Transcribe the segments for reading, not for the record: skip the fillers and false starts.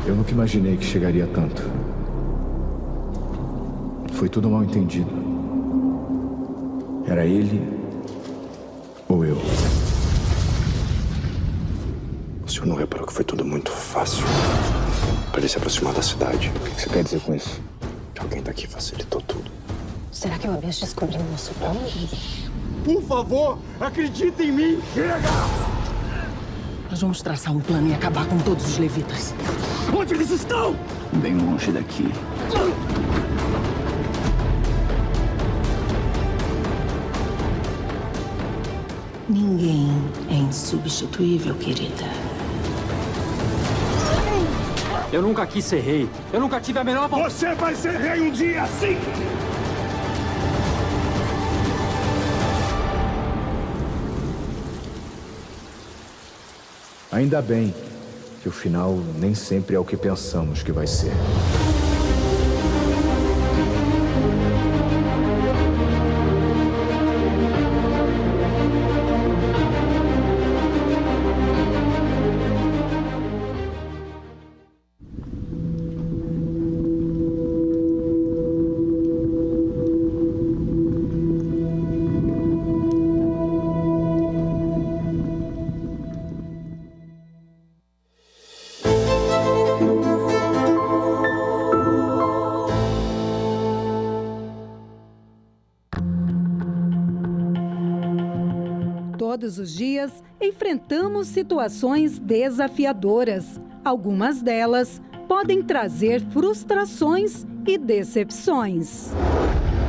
Eu nunca imaginei que chegaria a tanto. Foi tudo mal entendido. Era ele ou eu. O senhor não reparou que foi tudo muito fácil para ele se aproximar da cidade? O que você quer dizer com isso? Que alguém daqui facilitou tudo. Será que o Abias descobriu o nosso plano? Por favor, acredita em mim! Chega! Nós vamos traçar um plano e acabar com todos os levitas. Onde eles estão? Bem longe daqui. Ninguém é insubstituível, querida. Eu nunca quis ser rei. Eu nunca tive a menor vontade. Você vai ser rei um dia, sim! Ainda bem que o final nem sempre é o que pensamos que vai ser. Todos os dias, enfrentamos situações desafiadoras. Algumas delas podem trazer frustrações e decepções.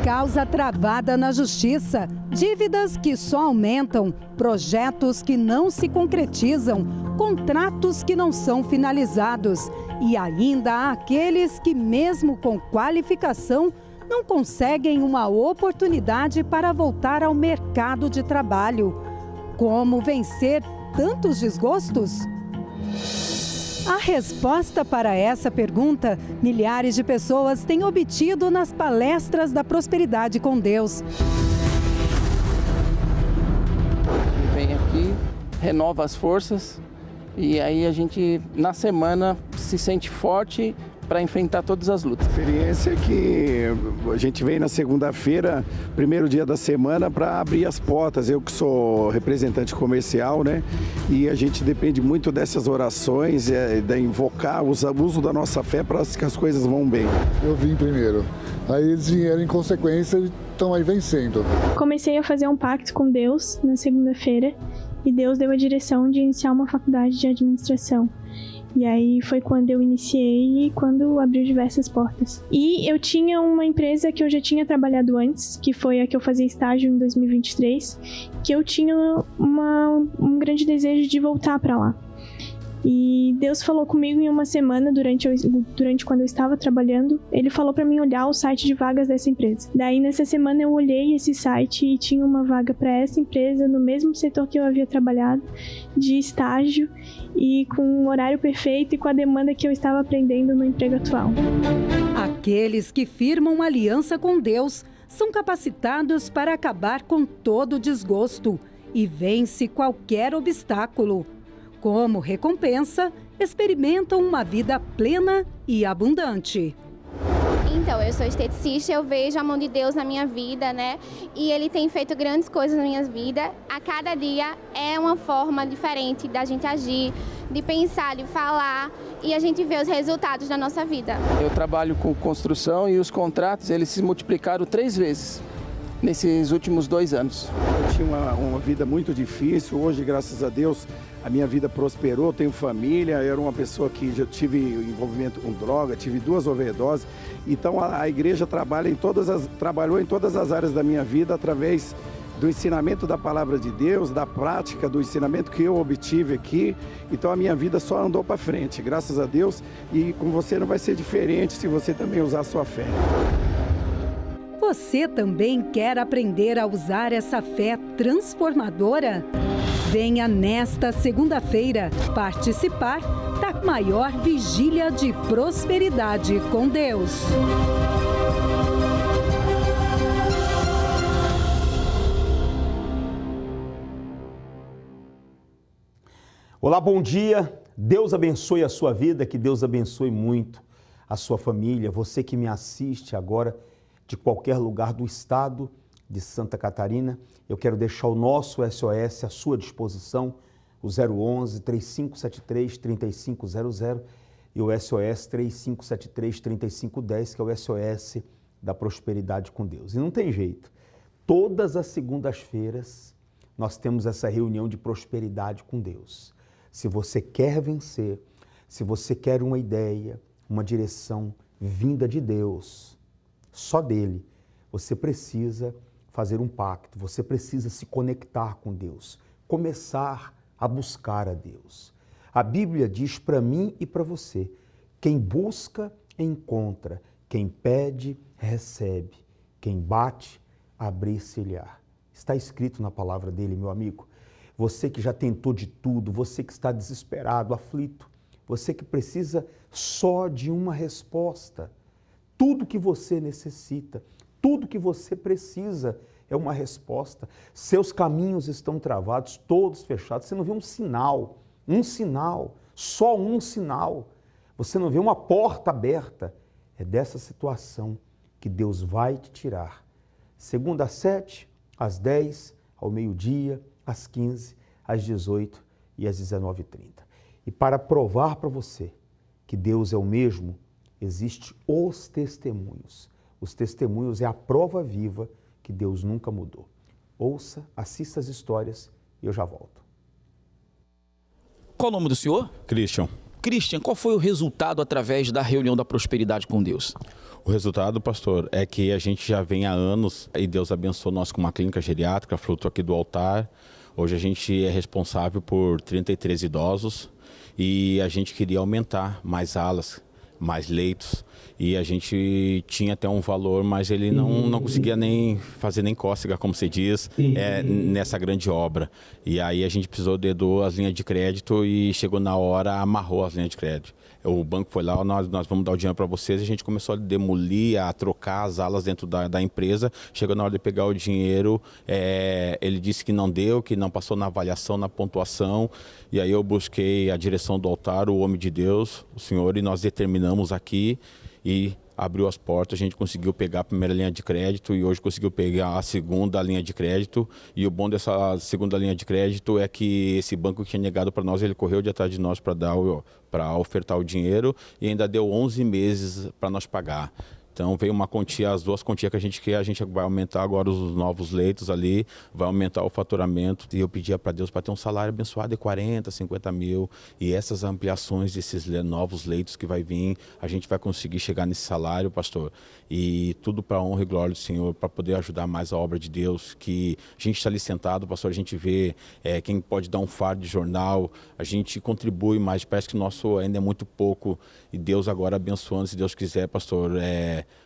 Causa travada na justiça, dívidas que só aumentam, projetos que não se concretizam, contratos que não são finalizados. E ainda há aqueles que, mesmo com qualificação, não conseguem uma oportunidade para voltar ao mercado de trabalho. Como vencer tantos desgostos? A resposta para essa pergunta, milhares de pessoas têm obtido nas palestras da Prosperidade com Deus. Vem aqui, renova as forças e aí a gente, na semana, se sente forte para enfrentar todas as lutas. A experiência é que a gente vem na segunda-feira, primeiro dia da semana, para abrir as portas. Eu que sou representante comercial, né? E a gente depende muito dessas orações, de invocar o uso da nossa fé para que as coisas vão bem. Eu vim primeiro, aí eles vieram em consequência e estão aí vencendo. Comecei a fazer um pacto com Deus na segunda-feira e Deus deu a direção de iniciar uma faculdade de administração. E aí foi quando eu iniciei e quando abriu diversas portas. E eu tinha uma empresa que eu já tinha trabalhado antes, que foi a que eu fazia estágio em 2023, que eu tinha um grande desejo de voltar para lá. E Deus falou comigo em uma semana, durante quando eu estava trabalhando, Ele falou para mim olhar o site de vagas dessa empresa. Daí nessa semana eu olhei esse site e tinha uma vaga para essa empresa, no mesmo setor que eu havia trabalhado, de estágio e com um horário perfeito e com a demanda que eu estava aprendendo no emprego atual. Aqueles que firmam aliança com Deus são capacitados para acabar com todo desgosto e vence qualquer obstáculo. Como recompensa, experimentam uma vida plena e abundante. Então, eu sou esteticista, eu vejo a mão de Deus na minha vida, né? E Ele tem feito grandes coisas na minha vida. A cada dia é uma forma diferente da gente agir, de pensar, de falar, e a gente vê os resultados da nossa vida. Eu trabalho com construção e os contratos, eles se multiplicaram 3 vezes nesses últimos 2 anos. Eu tinha uma vida muito difícil, hoje, graças a Deus, a minha vida prosperou, tenho família, eu era uma pessoa que já tive envolvimento com droga, tive 2 overdoses. Então a igreja trabalhou em todas as áreas da minha vida através do ensinamento da palavra de Deus, da prática do ensinamento que eu obtive aqui. Então a minha vida só andou para frente, graças a Deus. E com você não vai ser diferente se você também usar a sua fé. Você também quer aprender a usar essa fé transformadora? Venha nesta segunda-feira participar da maior vigília de prosperidade com Deus. Olá, bom dia. Deus abençoe a sua vida, que Deus abençoe muito a sua família. Você que me assiste agora de qualquer lugar do estado de Santa Catarina, eu quero deixar o nosso SOS à sua disposição, o 011-3573-3500 e o SOS 3573-3510, que é o SOS da prosperidade com Deus. E não tem jeito, todas as segundas-feiras nós temos essa reunião de prosperidade com Deus. Se você quer vencer, se você quer uma ideia, uma direção vinda de Deus, só dele, você precisa fazer um pacto, você precisa se conectar com Deus, começar a buscar a Deus. A Bíblia diz para mim e para você, quem busca, encontra, quem pede, recebe, quem bate, abrir-se-lhe-á. Está escrito na palavra dele, meu amigo. Você que já tentou de tudo, você que está desesperado, aflito, você que precisa só de uma resposta. Tudo que você necessita, tudo que você precisa é uma resposta. Seus caminhos estão travados, todos fechados. Você não vê um sinal, só um sinal. Você não vê uma porta aberta. É dessa situação que Deus vai te tirar. Segunda às 7, às 10, ao meio-dia, às 15, às 18 e às 19h30. E para provar para você que Deus é o mesmo, existem os testemunhos. Os testemunhos é a prova viva que Deus nunca mudou. Ouça, assista as histórias e eu já volto. Qual o nome do senhor? Christian. Christian, qual foi o resultado através da reunião da prosperidade com Deus? O resultado, pastor, é que a gente já vem há anos e Deus abençoou nós com uma clínica geriátrica, fruto aqui do altar. Hoje a gente é responsável por 33 idosos e a gente queria aumentar mais alas, mais leitos. E a gente tinha até um valor, mas ele não conseguia nem fazer nem cócega, como se diz, nessa grande obra. E aí a gente precisou de 2 linhas de crédito e chegou na hora, amarrou as linhas de crédito. O banco foi lá, nós vamos dar o dinheiro para vocês, e a gente começou a demolir, a trocar as alas dentro da empresa. Chegou na hora de pegar o dinheiro, ele disse que não deu, que não passou na avaliação, na pontuação. E aí eu busquei a direção do altar, o homem de Deus, o Senhor, e nós determinamos aqui e abriu as portas, a gente conseguiu pegar a primeira linha de crédito e hoje conseguiu pegar a segunda linha de crédito. E o bom dessa segunda linha de crédito é que esse banco que tinha negado para nós, ele correu de atrás de nós para ofertar o dinheiro e ainda deu 11 meses para nós pagar. Então veio uma quantia, as 2 quantias que a gente quer, a gente vai aumentar agora os novos leitos ali, vai aumentar o faturamento. E eu pedia para Deus para ter um salário abençoado de 40, 50 mil. E essas ampliações desses novos leitos que vai vir, a gente vai conseguir chegar nesse salário, pastor. E tudo para a honra e glória do Senhor, para poder ajudar mais a obra de Deus. Que a gente está ali sentado, pastor, a gente vê quem pode dar um fardo de jornal, a gente contribui, mas parece que o nosso ainda é muito pouco. E Deus agora abençoando, se Deus quiser, pastor,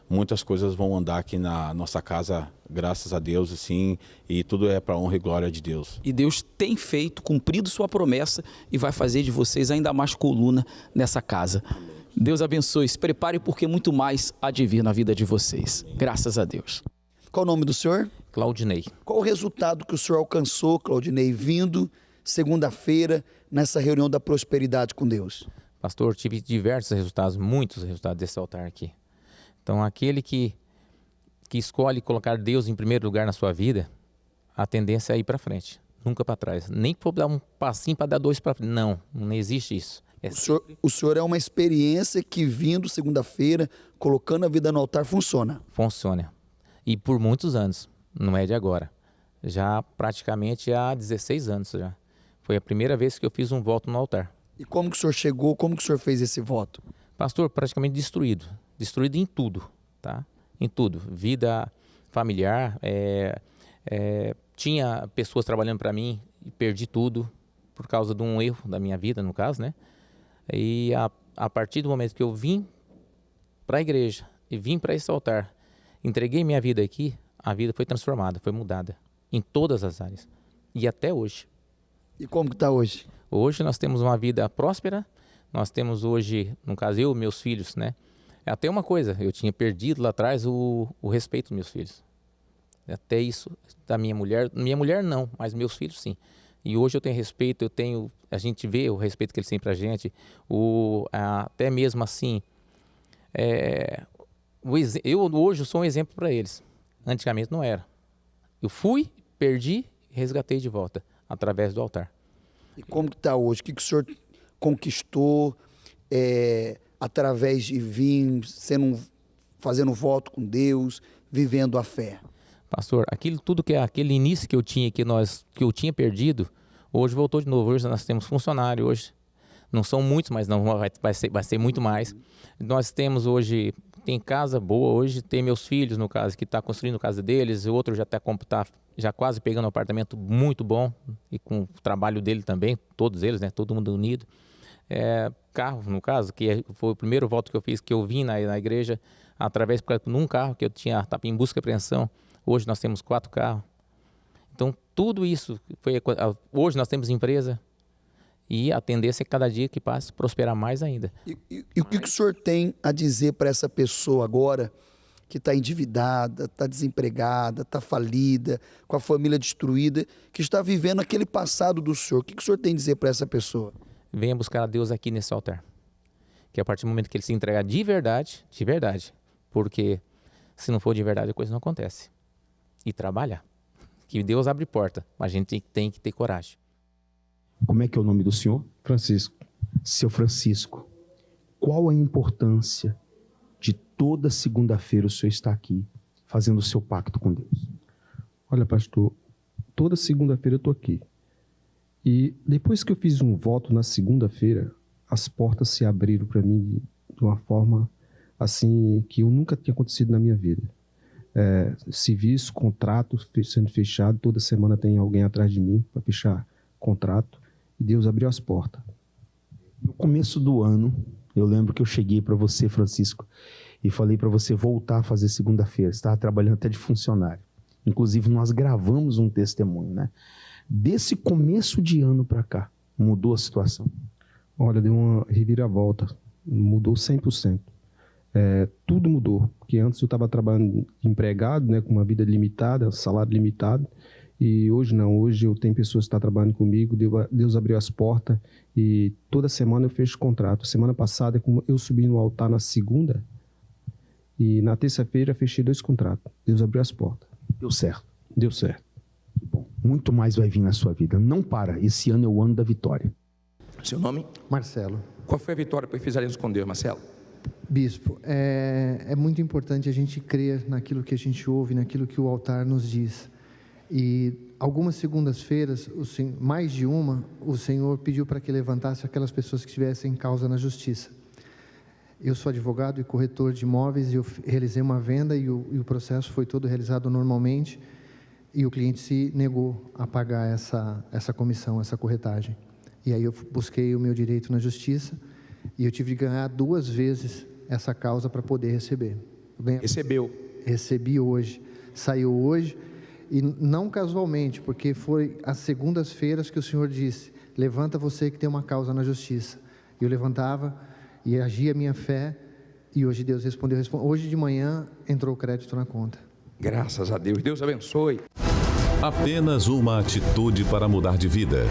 muitas coisas vão andar aqui na nossa casa, graças a Deus, assim, e tudo é para a honra e glória de Deus. E Deus tem feito, cumprido sua promessa e vai fazer de vocês ainda mais coluna nessa casa. Amém. Deus abençoe, se prepare porque muito mais há de vir na vida de vocês. Graças a Deus. Qual o nome do senhor? Claudinei. Qual o resultado que o senhor alcançou, Claudinei, vindo segunda-feira nessa reunião da prosperidade com Deus? Pastor, tive diversos resultados, muitos resultados desse altar aqui. Então, aquele que escolhe colocar Deus em primeiro lugar na sua vida, a tendência é ir para frente, nunca para trás. Nem para dar um passinho para dar 2 para frente. Não existe isso. O senhor é uma experiência que vindo segunda-feira, colocando a vida no altar, funciona? Funciona. E por muitos anos, não é de agora. Já praticamente há 16 anos já. Foi a primeira vez que eu fiz um voto no altar. E como que o senhor chegou, como que o senhor fez esse voto? Pastor, praticamente destruído em tudo, tá? Em tudo, vida familiar, tinha pessoas trabalhando para mim e perdi tudo por causa de um erro da minha vida, no caso, né? E a partir do momento que eu vim para a igreja e vim para esse altar, entreguei minha vida aqui, a vida foi transformada, foi mudada em todas as áreas e até hoje. E como que está hoje? Hoje nós temos uma vida próspera, nós temos hoje, no caso eu, meus filhos, né? Até uma coisa, eu tinha perdido lá atrás o respeito dos meus filhos. Até isso, da minha mulher não, mas meus filhos sim. E hoje eu tenho respeito, a gente vê o respeito que eles têm pra gente, até mesmo assim, eu hoje sou um exemplo para eles. Antigamente não era. Eu fui, perdi, resgatei de volta, através do altar. E como que está hoje? O que o senhor conquistou através de vir, fazendo voto com Deus, vivendo a fé? Pastor, aquele início que eu tinha, que eu tinha perdido, hoje voltou de novo. Hoje nós temos funcionário, hoje não são muitos, mas não vai ser muito mais. Nós temos hoje, tem casa boa hoje, tem meus filhos, no caso, que está construindo a casa deles, o outro já está já quase pegando um apartamento muito bom, e com o trabalho dele também, todos eles, né, todo mundo unido. Carro, no caso, que foi o primeiro voto que eu fiz, que eu vim na igreja, através de um carro que eu estava em busca e apreensão. Hoje nós temos 4 carros. Então, tudo isso, hoje nós temos empresa, e a tendência é que cada dia que passa, prosperar mais ainda. E o que o senhor tem a dizer para essa pessoa agora, que está endividada, está desempregada, está falida, com a família destruída, que está vivendo aquele passado do senhor? O que o senhor tem a dizer para essa pessoa? Venha buscar a Deus aqui nesse altar. Que a partir do momento que ele se entregar de verdade, porque se não for de verdade a coisa não acontece. E trabalhar. Que Deus abre porta, mas a gente tem que ter coragem. Como é que é o nome do senhor? Francisco. Seu Francisco, qual a importância de toda segunda-feira o senhor estar aqui fazendo o seu pacto com Deus? Olha, pastor, toda segunda-feira eu estou aqui. E depois que eu fiz um voto na segunda-feira, as portas se abriram para mim de uma forma assim que eu nunca tinha acontecido na minha vida. Civis, contratos sendo fechados, toda semana tem alguém atrás de mim para fechar contrato, e Deus abriu as portas. No começo do ano, eu lembro que eu cheguei para você, Francisco, e falei para você voltar a fazer segunda-feira. Você estava trabalhando até de funcionário. Inclusive, nós gravamos um testemunho, né? Desse começo de ano para cá, mudou a situação? Olha, deu uma reviravolta, mudou 100%. Tudo mudou, porque antes eu estava trabalhando empregado, né, com uma vida limitada, salário limitado, e hoje não, hoje eu tenho pessoas que estão trabalhando comigo, Deus abriu as portas, e toda semana eu fecho contrato. Semana passada eu subi no altar na segunda, e na terça-feira fechei 2 contratos. Deus abriu as portas. Deu certo. Deu certo. Bom, muito mais vai vir na sua vida. Não para, esse ano é o ano da vitória. Seu nome? Marcelo. Qual foi a vitória que fez aliança com Deus, Marcelo? Bispo, é muito importante a gente crer naquilo que a gente ouve, naquilo que o altar nos diz. E algumas segundas-feiras, mais de uma, o Senhor pediu para que levantasse aquelas pessoas que estivessem em causa na justiça. Eu sou advogado e corretor de imóveis, e eu realizei uma venda e o processo foi todo realizado normalmente, e o cliente se negou a pagar essa comissão, essa corretagem. E aí eu busquei o meu direito na justiça, e eu tive de ganhar 2 vezes essa causa para poder receber. Recebeu? Recebi hoje, saiu hoje, e não casualmente, porque foi às segundas-feiras que o Senhor disse: levanta você que tem uma causa na justiça. E eu levantava e agia a minha fé, e hoje Deus respondeu. Hoje de manhã entrou o crédito na conta. Graças a Deus, Deus abençoe. Apenas uma atitude para mudar de vida.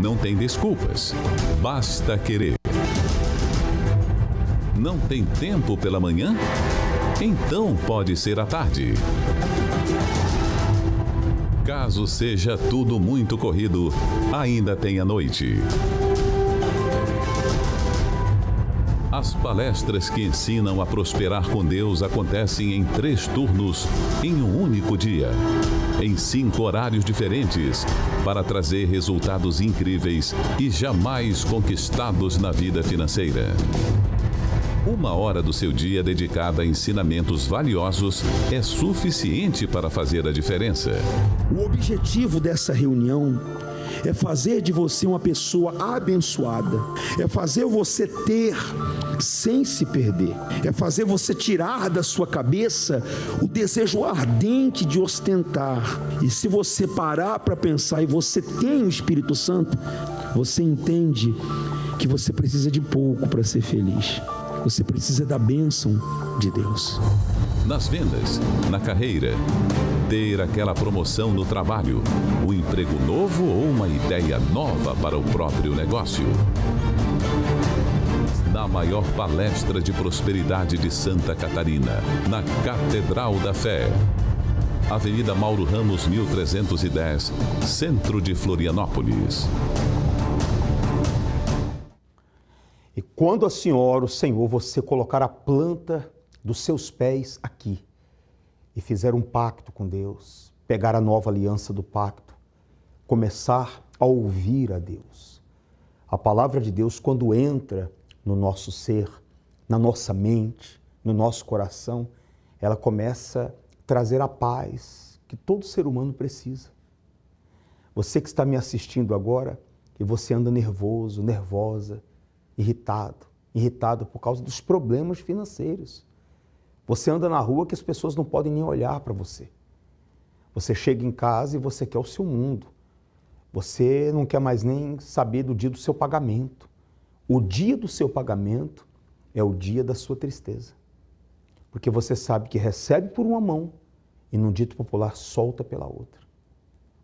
Não tem desculpas, basta querer. Não tem tempo pela manhã? Então pode ser à tarde. Caso seja tudo muito corrido, ainda tem a noite. As palestras que ensinam a prosperar com Deus acontecem em 3 turnos, em um único dia, em 5 horários diferentes, para trazer resultados incríveis e jamais conquistados na vida financeira. 1 hora do seu dia dedicada a ensinamentos valiosos é suficiente para fazer a diferença. O objetivo dessa reunião é fazer de você uma pessoa abençoada, é fazer você ter sem se perder, é fazer você tirar da sua cabeça o desejo ardente de ostentar. E se você parar para pensar e você tem o Espírito Santo, você entende que você precisa de pouco para ser feliz. Você precisa da bênção de Deus. Nas vendas, na carreira, ter aquela promoção no trabalho, um emprego novo ou uma ideia nova para o próprio negócio. Na maior palestra de prosperidade de Santa Catarina, na Catedral da Fé. Avenida Mauro Ramos, 1310, centro de Florianópolis. E quando a senhora, o Senhor, você colocar a planta dos seus pés aqui e fizer um pacto com Deus, pegar a nova aliança do pacto, começar a ouvir a Deus. A palavra de Deus, quando entra no nosso ser, na nossa mente, no nosso coração, ela começa a trazer a paz que todo ser humano precisa. Você que está me assistindo agora e você anda nervoso, nervosa, irritado por causa dos problemas financeiros. Você anda na rua que as pessoas não podem nem olhar para você. Você chega em casa e você quer o seu mundo. Você não quer mais nem saber do dia do seu pagamento. O dia do seu pagamento é o dia da sua tristeza. Porque você sabe que recebe por uma mão e, num dito popular, solta pela outra.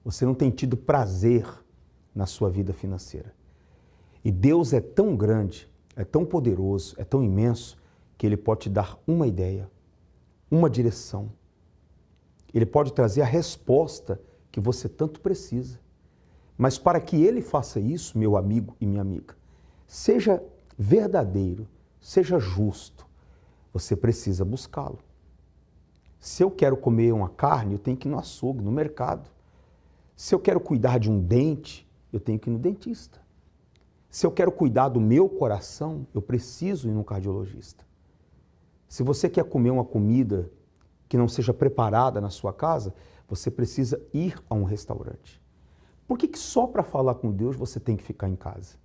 Você não tem tido prazer na sua vida financeira. E Deus é tão grande, é tão poderoso, é tão imenso, que Ele pode te dar uma ideia, uma direção. Ele pode trazer a resposta que você tanto precisa. Mas para que Ele faça isso, meu amigo e minha amiga, seja verdadeiro, seja justo, você precisa buscá-lo. Se eu quero comer uma carne, eu tenho que ir no açougue, no mercado. Se eu quero cuidar de um dente, eu tenho que ir no dentista. Se eu quero cuidar do meu coração, eu preciso ir no cardiologista. Se você quer comer uma comida que não seja preparada na sua casa, você precisa ir a um restaurante. Por que só para falar com Deus você tem que ficar em casa?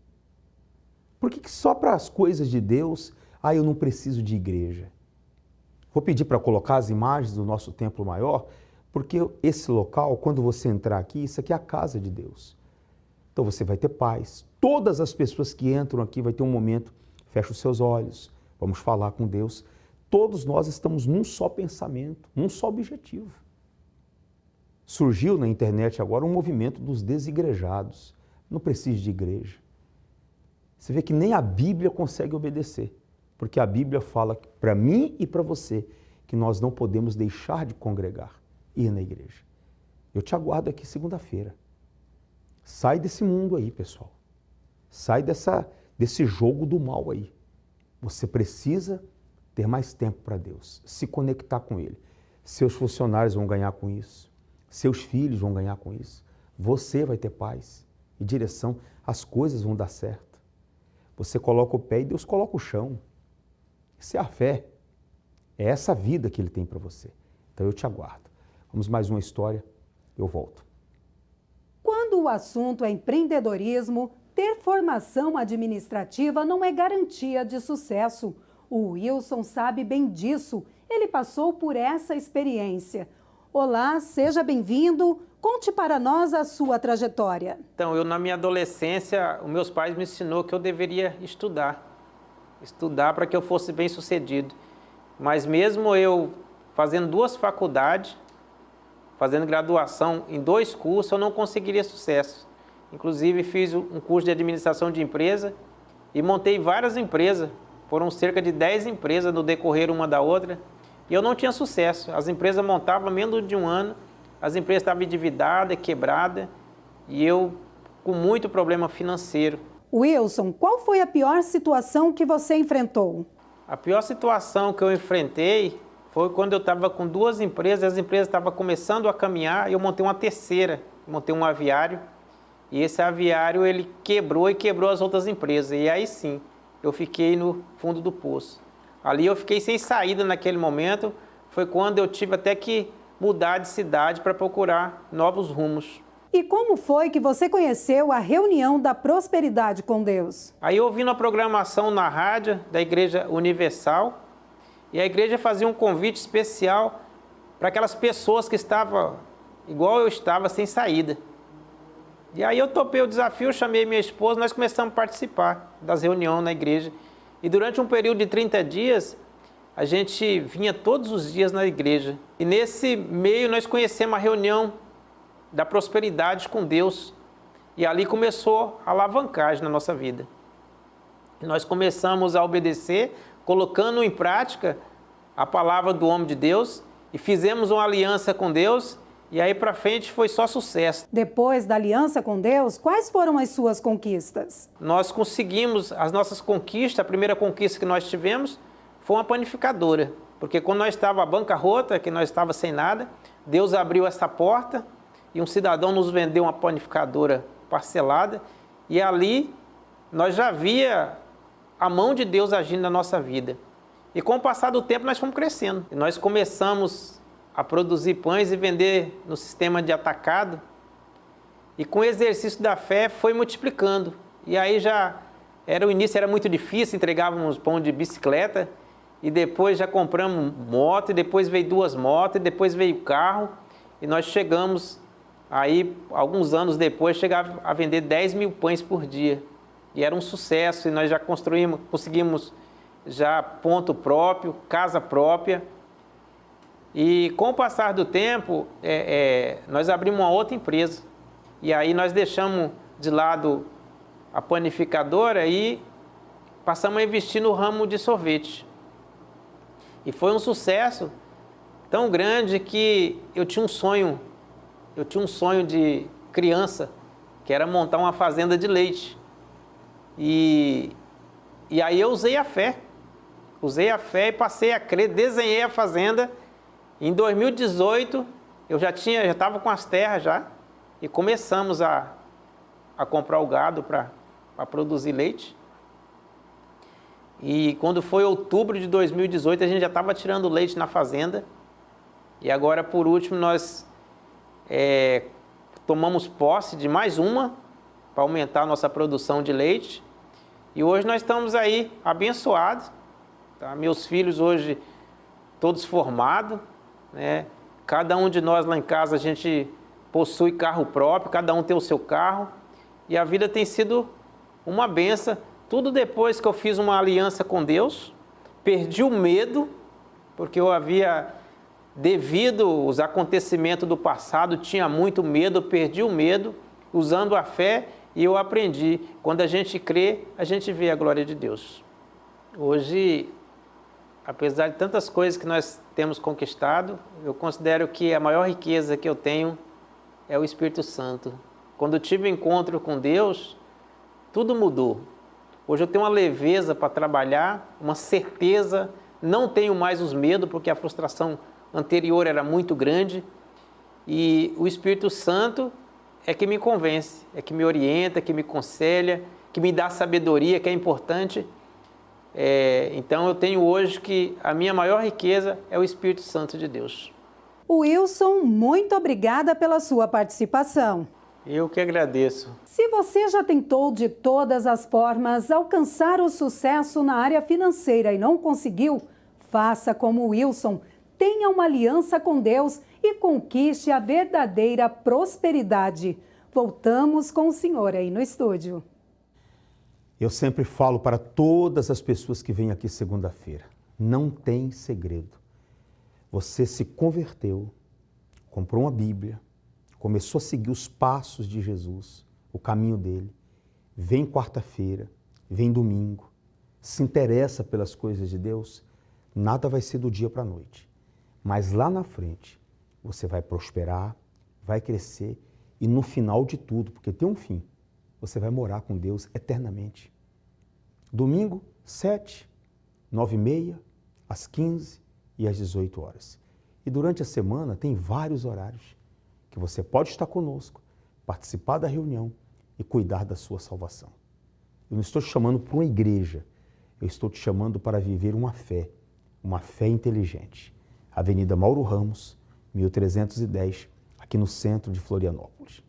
Por que só para as coisas de Deus, eu não preciso de igreja? Vou pedir para colocar as imagens do nosso templo maior, porque esse local, quando você entrar aqui, isso aqui é a casa de Deus. Então você vai ter paz. Todas as pessoas que entram aqui vai ter um momento, fecha os seus olhos, vamos falar com Deus. Todos nós estamos num só pensamento, num só objetivo. Surgiu na internet agora um movimento dos desigrejados. Não precisa de igreja. Você vê que nem a Bíblia consegue obedecer, porque a Bíblia fala para mim e para você que nós não podemos deixar de congregar, ir na igreja. Eu te aguardo aqui segunda-feira. Sai desse mundo aí, pessoal. Sai desse jogo do mal aí. Você precisa ter mais tempo para Deus, se conectar com Ele. Seus funcionários vão ganhar com isso. Seus filhos vão ganhar com isso. Você vai ter paz e direção. As coisas vão dar certo. Você coloca o pé e Deus coloca o chão. Isso é a fé. É essa vida que Ele tem para você. Então eu te aguardo. Vamos mais uma história. Eu volto. Quando o assunto é empreendedorismo, ter formação administrativa não é garantia de sucesso. O Wilson sabe bem disso. Ele passou por essa experiência. Olá, seja bem-vindo. Conte para nós a sua trajetória. Então, eu na minha adolescência, os meus pais me ensinou que eu deveria estudar. Estudar para que eu fosse bem-sucedido. Mas mesmo eu fazendo 2 faculdades, fazendo graduação em 2 cursos, eu não conseguiria sucesso. Inclusive, fiz um curso de administração de empresa e montei várias empresas. Foram cerca de 10 empresas no decorrer uma da outra. E eu não tinha sucesso. As empresas montavam menos de um ano, as empresas estavam endividadas, quebradas, e eu com muito problema financeiro. Wilson, qual foi a pior situação que você enfrentou? A pior situação que eu enfrentei foi quando eu estava com 2 empresas, as empresas estavam começando a caminhar, e eu montei uma terceira, montei um aviário, e esse aviário ele quebrou as outras empresas, e aí sim, eu fiquei no fundo do poço. Ali eu fiquei sem saída naquele momento, foi quando eu tive até que mudar de cidade para procurar novos rumos. E como foi que você conheceu a reunião da Prosperidade com Deus? Aí eu ouvi uma programação na rádio da Igreja Universal, e a igreja fazia um convite especial para aquelas pessoas que estavam, igual eu estava, sem saída. E aí eu topei o desafio, chamei minha esposa, nós começamos a participar das reuniões na igreja. E durante um período de 30 dias, a gente vinha todos os dias na igreja. E nesse meio nós conhecemos a reunião da prosperidade com Deus. E ali começou a alavancagem na nossa vida. E nós começamos a obedecer, colocando em prática a palavra do homem de Deus, e fizemos uma aliança com Deus, e aí para frente foi só sucesso. Depois da aliança com Deus, quais foram as suas conquistas? Nós conseguimos as nossas conquistas. A primeira conquista que nós tivemos foi uma panificadora, porque quando nós estávamos à bancarrota, que nós estávamos sem nada, Deus abriu essa porta e um cidadão nos vendeu uma panificadora parcelada, e ali nós já via a mão de Deus agindo na nossa vida. E com o passar do tempo nós fomos crescendo. E nós começamos a produzir pães e vender no sistema de atacado. E com o exercício da fé foi multiplicando. E aí já o início era muito difícil, entregávamos pão de bicicleta, e depois já compramos moto, e depois veio 2 motos, e depois veio carro, e nós chegamos aí, alguns anos depois, chegava a vender 10 mil pães por dia. E era um sucesso, e nós já conseguimos já ponto próprio, casa própria. E com o passar do tempo, nós abrimos uma outra empresa. E aí nós deixamos de lado a panificadora e passamos a investir no ramo de sorvete. E foi um sucesso tão grande que eu tinha um sonho de criança, que era montar uma fazenda de leite. E aí eu usei a fé e passei a crer, desenhei a fazenda. Em 2018, eu já estava com as terras já, e começamos a comprar o gado para produzir leite. E quando foi outubro de 2018, a gente já estava tirando leite na fazenda. E agora, por último, nós tomamos posse de mais uma para aumentar a nossa produção de leite. E hoje nós estamos aí abençoados. Tá? Meus filhos hoje todos formados, né? Cada um de nós lá em casa, a gente possui carro próprio, cada um tem o seu carro. E a vida tem sido uma benção. Tudo depois que eu fiz uma aliança com Deus, perdi o medo, porque eu havia, devido aos acontecimentos do passado, tinha muito medo, eu perdi o medo, usando a fé, e eu aprendi. Quando a gente crê, a gente vê a glória de Deus. Hoje, apesar de tantas coisas que nós temos conquistado, eu considero que a maior riqueza que eu tenho é o Espírito Santo. Quando eu tive um encontro com Deus, tudo mudou. Hoje eu tenho uma leveza para trabalhar, uma certeza, não tenho mais os medos, porque a frustração anterior era muito grande. E o Espírito Santo é que me convence, é que me orienta, que me aconselha, que me dá sabedoria, que é importante. Então eu tenho hoje que a minha maior riqueza é o Espírito Santo de Deus. Wilson, muito obrigada pela sua participação. Eu que agradeço. Se você já tentou de todas as formas alcançar o sucesso na área financeira e não conseguiu, faça como o Wilson, tenha uma aliança com Deus e conquiste a verdadeira prosperidade. Voltamos com o senhor aí no estúdio. Eu sempre falo para todas as pessoas que vêm aqui segunda-feira, não tem segredo. Você se converteu, comprou uma Bíblia, começou a seguir os passos de Jesus, o caminho dele, vem quarta-feira, vem domingo, se interessa pelas coisas de Deus, nada vai ser do dia para a noite. Mas lá na frente, você vai prosperar, vai crescer e no final de tudo, porque tem um fim, você vai morar com Deus eternamente. Domingo, 7, 9h30, às 15 e às 18 horas. E durante a semana tem vários horários que você pode estar conosco, participar da reunião e cuidar da sua salvação. Eu não estou te chamando para uma igreja, eu estou te chamando para viver uma fé inteligente. Avenida Mauro Ramos, 1310, aqui no centro de Florianópolis.